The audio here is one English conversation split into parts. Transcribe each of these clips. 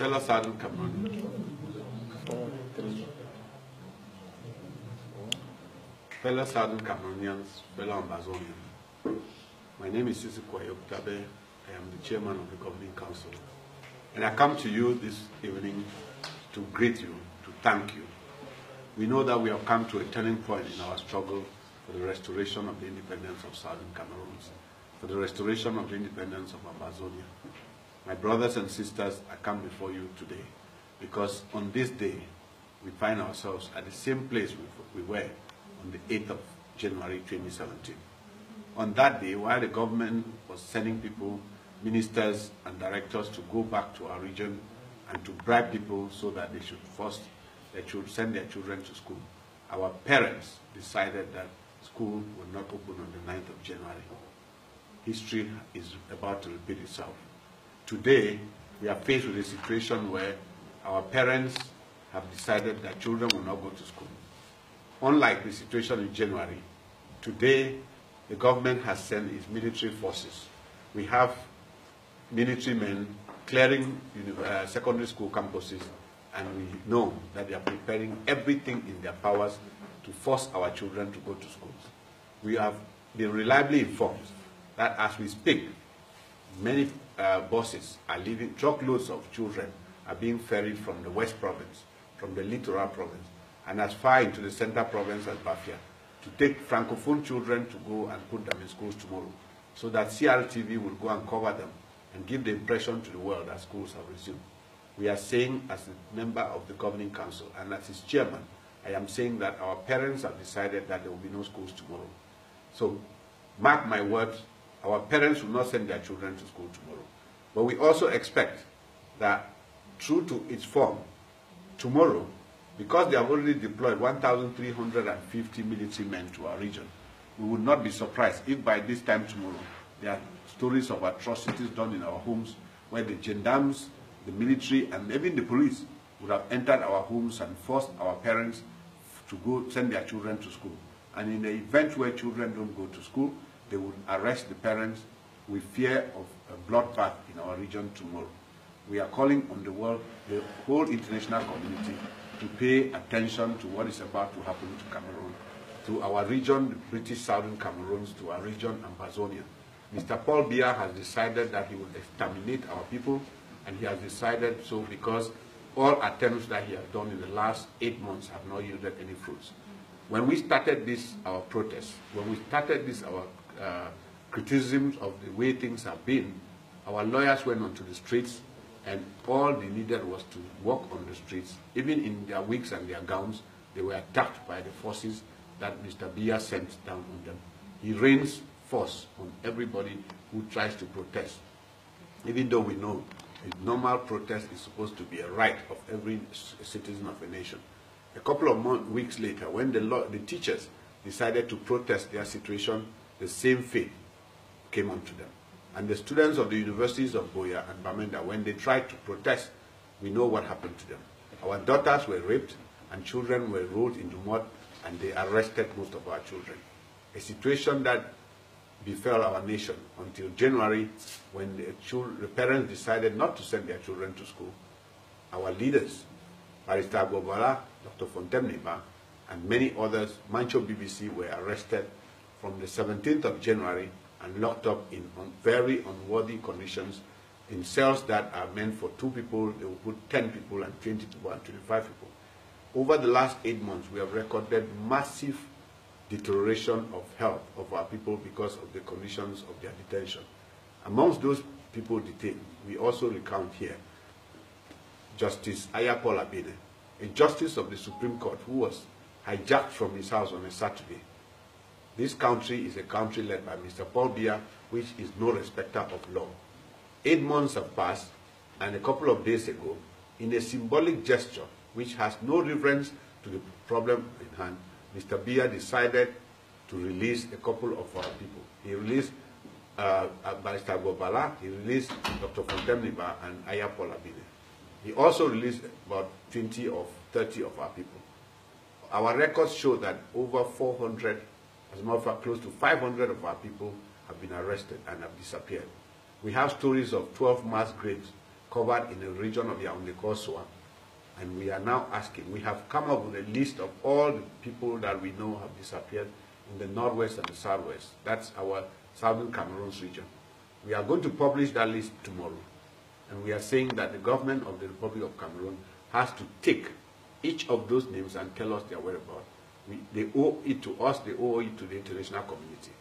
Fellow Southern Cameroon. Fellow Southern Cameroonians, fellow Ambazonians. My name is Sisiko Ayoktabe. I am the chairman of the Governing Council. And I come to you this evening to greet you, to thank you. We know that we have come to a turning point in our struggle for the restoration of the independence of Southern Cameroon, for the restoration of the independence of Ambazonia. My brothers and sisters, I come before you today because on this day, we find ourselves at the same place we were on the 8th of January 2017. On that day, while the government was sending people, ministers and directors to go back to our region and to bribe people so that they should send their children to school, our parents decided that school would not open on the 9th of January. History is about to repeat itself. Today, we are faced with a situation where our parents have decided that children will not go to school. Unlike the situation in January, today the government has sent its military forces. We have military men clearing secondary school campuses, and we know that they are preparing everything in their powers to force our children to go to schools. We have been reliably informed that as we speak, many buses are leaving, truckloads of children are being ferried from the West Province, from the Littoral Province, and as far into the Central Province as Bafia, to take Francophone children to go and put them in schools tomorrow, so that CRTV will go and cover them and give the impression to the world that schools have resumed. We are saying, as a member of the Governing Council and as its chairman, I am saying that our parents have decided that there will be no schools tomorrow. So, mark my words, our parents will not send their children to school tomorrow. But we also expect that, true to its form, tomorrow, because they have already deployed 1,350 military men to our region, we would not be surprised if by this time tomorrow there are stories of atrocities done in our homes where the gendarmes, the military, and even the police would have entered our homes and forced our parents to go send their children to school. And in the event where children don't go to school, they would arrest the parents with fear of a bloodbath in our region tomorrow. We are calling on the world, the whole international community, to pay attention to what is about to happen to Cameroon, to our region, the British Southern Cameroons, to our region, Ambazonia. Mr. Paul Biya has decided that he will exterminate our people, and he has decided so because all attempts that he has done in the last 8 months have not yielded any fruits. When we started this, our protest, when we started this, our criticisms of the way things have been, our lawyers went onto the streets, and all they needed was to walk on the streets. Even in their wigs and their gowns, they were attacked by the forces that Mr. Biya sent down on them. He rains force on everybody who tries to protest, even though we know a normal protest is supposed to be a right of every citizen of a nation. A couple of weeks later, when the teachers decided to protest their situation, the same fate came onto them. And the students of the universities of Boya and Bamenda, when they tried to protest, we know what happened to them. Our daughters were raped, and children were rolled into mud, and they arrested most of our children. A situation that befell our nation until January, when the parents decided not to send their children to school. Our leaders, Barrister Gobala, Dr. Fontemniba, and many others, Mancho BBC, were arrested from the 17th of January and locked up in very unworthy conditions in cells that are meant for 2 people. They will put 10 people and 20 people and 25 people. Over the last 8 months, we have recorded massive deterioration of health of our people because of the conditions of their detention. Amongst those people detained, we also recount here Justice Ayapol Abene, a justice of the Supreme Court who was hijacked from his house on a Saturday. This country is a country led by Mr. Paul Biya, which is no respecter of law. 8 months have passed, and a couple of days ago, in a symbolic gesture which has no reference to the problem in hand, Mr. Biya decided to release a couple of our people. He released Barrister Gobala, he released Dr. Fontemniba and Ayapol Abine. He also released about 20 or 30 of our people. Our records show that over 400, as a matter of fact, close to 500 of our people have been arrested and have disappeared. We have stories of 12 mass graves covered in a region of Yaoundé called Soa. And we are now asking, we have come up with a list of all the people that we know have disappeared in the northwest and the southwest. That's our southern Cameroon's region. We are going to publish that list tomorrow. And we are saying that the government of the Republic of Cameroon has to take each of those names and tell us their whereabouts. They owe it to us, they owe it to the international community.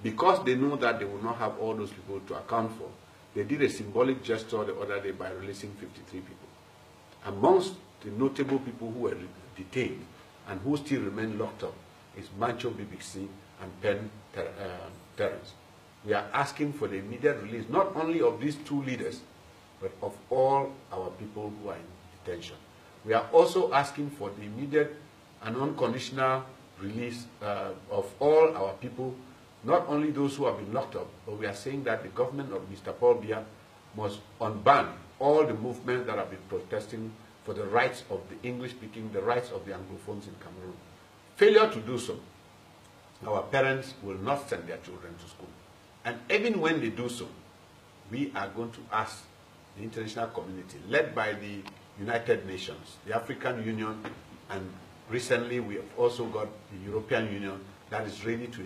Because they know that they will not have all those people to account for, they did a symbolic gesture the other day by releasing 53 people. Amongst the notable people who were detained and who still remain locked up is Mancho BBC and Pen Terence. We are asking for the immediate release, not only of these two leaders, but of all our people who are in detention. We are also asking for the immediate and unconditional release of all our people, not only those who have been locked up, but we are saying that the government of Mr. Paul Biya must unban all the movements that have been protesting for the rights of the English-speaking, the rights of the Anglophones in Cameroon. Failure to do so, our parents will not send their children to school. And even when they do so, we are going to ask the international community, led by the United Nations, the African Union, and recently we have also got the European Union that is ready to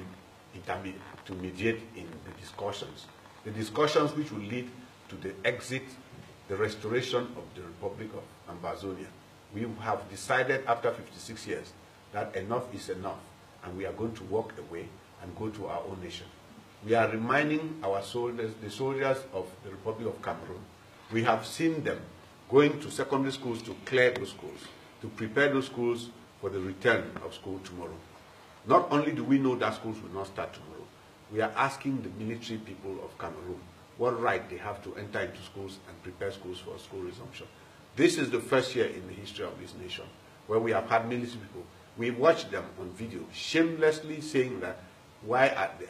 intermediate, to mediate in the discussions. The discussions which will lead to the exit, the restoration of the Republic of Ambazonia. We have decided after 56 years that enough is enough, and we are going to walk away and go to our own nation. We are reminding our soldiers, the soldiers of the Republic of Cameroon, we have seen them going to secondary schools to clear those schools, to prepare those schools for the return of school tomorrow. Not only do we know that schools will not start tomorrow, we are asking the military people of Cameroon what right they have to enter into schools and prepare schools for school resumption. This is the first year in the history of this nation where we have had military people. We watched them on video shamelessly saying that,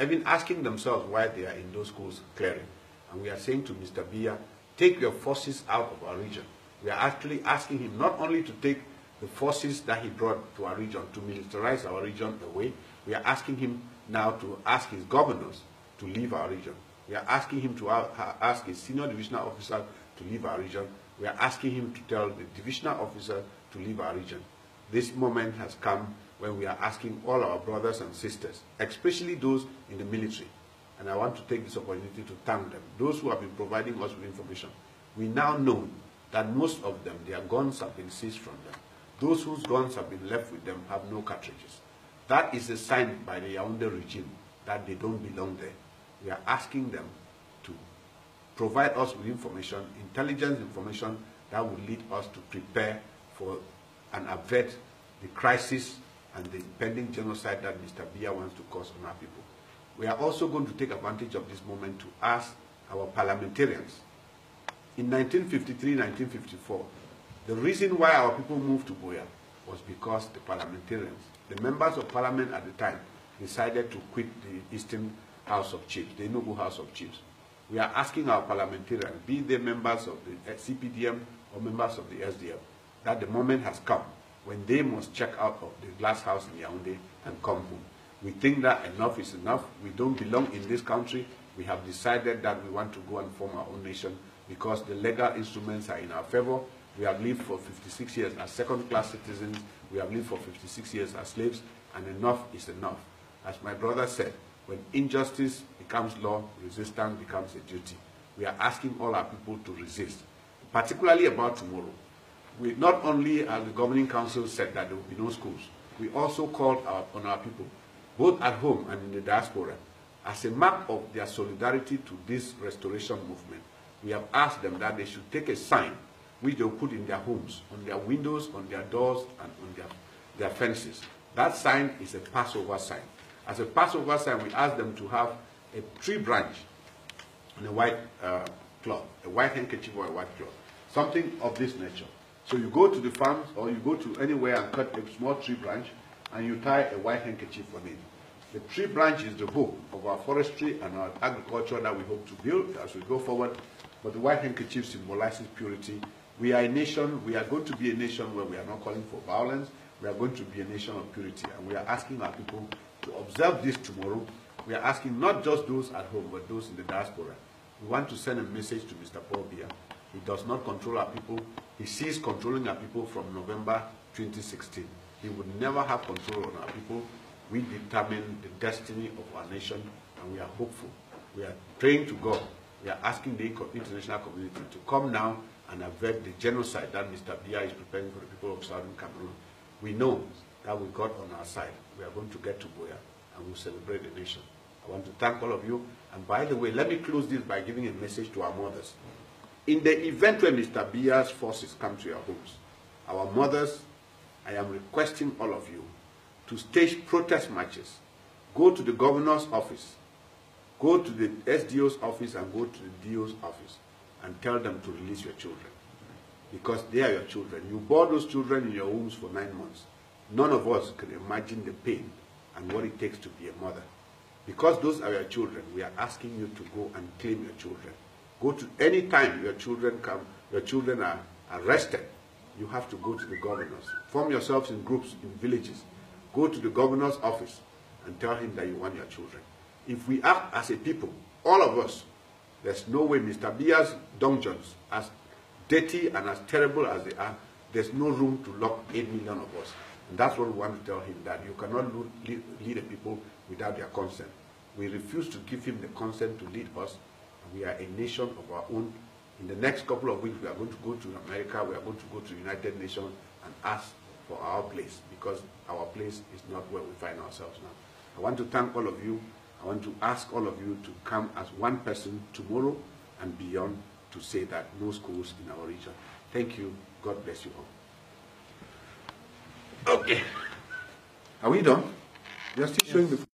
even asking themselves why they are in those schools clearing. And we are saying to Mr. Biya, take your forces out of our region. We are actually asking him not only to take the forces that he brought to our region to militarize our region away, we are asking him now to ask his governors to leave our region. We are asking him to ask his senior divisional officer to leave our region. We are asking him to tell the divisional officer to leave our region. This moment has come when we are asking all our brothers and sisters, especially those in the military, and I want to take this opportunity to thank them, those who have been providing us with information. We now know that most of them, their guns have been seized from them. Those whose guns have been left with them have no cartridges. That is a sign by the Yaoundé regime that they don't belong there. We are asking them to provide us with information, intelligence information that will lead us to prepare for and avert the crisis and the impending genocide that Mr. Biya wants to cause on our people. We are also going to take advantage of this moment to ask our parliamentarians. In 1953, 1954, the reason why our people moved to Buea was because the parliamentarians, the members of parliament at the time, decided to quit the Eastern House of Chiefs, the Enugu House of Chiefs. We are asking our parliamentarians, be they members of the CPDM or members of the SDF, that the moment has come when they must check out of the glass house in Yaoundé and come home. We think that enough is enough. We don't belong in this country. We have decided that we want to go and form our own nation because the legal instruments are in our favor. We have lived for 56 years as second-class citizens. We have lived for 56 years as slaves, and enough is enough. As my brother said, when injustice becomes law, resistance becomes a duty. We are asking all our people to resist, particularly about tomorrow. We not only, as the governing council said, that there will be no schools, we also called on our people, both at home and in the diaspora, as a mark of their solidarity to this restoration movement. We have asked them that they should take a sign which they will put in their homes, on their windows, on their doors, and on their fences. That sign is a Passover sign. As a Passover sign, we ask them to have a tree branch and a white cloth, a white handkerchief or a white cloth, something of this nature. So you go to the farms or you go to anywhere and cut a small tree branch and you tie a white handkerchief on it. The tree branch is the hope of our forestry and our agriculture that we hope to build as we go forward, but the white handkerchief symbolizes purity. We are a nation, we are going to be a nation where we are not calling for violence, we are going to be a nation of purity, and we are asking our people to observe this tomorrow. We are asking not just those at home, but those in the diaspora. We want to send a message to Mr. Paul Biya He does not control our people. He ceased controlling our people from November 2016. He would never have control on our people. We determine the destiny of our nation, and we are hopeful. We are praying to God. We are asking the international community to come now and avert the genocide that Mr. Biya is preparing for the people of Southern Cameroon. We know that with God on our side, we are going to get to Buea and we'll celebrate the nation. I want to thank all of you. And by the way, let me close this by giving a message to our mothers. In the event where Mr. Biya's forces come to your homes, our mothers, I am requesting all of you to stage protest marches. Go to the governor's office, go to the SDO's office, and go to the DO's office and tell them to release your children. Because they are your children. You bore those children in your wombs for 9 months. None of us can imagine the pain and what it takes to be a mother. Because those are your children, we are asking you to go and claim your children. Go to any time your children are arrested, you have to go to the governors. Form yourselves in groups, in villages. Go to the governor's office and tell him that you want your children. If we act as a people, all of us, there's no way Mr. Biya's dungeons, as dirty and as terrible as they are, there's no room to lock 8 million of us. And that's what we want to tell him, that you cannot lead a people without their consent. We refuse to give him the consent to lead us. We are a nation of our own. In the next couple of weeks, we are going to go to America, we are going to go to the United Nations and ask for our place, because our place is not where we find ourselves now. I want to thank all of you. I want to ask all of you to come as one person tomorrow and beyond to say that no schools in our region. Thank you. God bless you all. Okay. Are we done? We are still showing the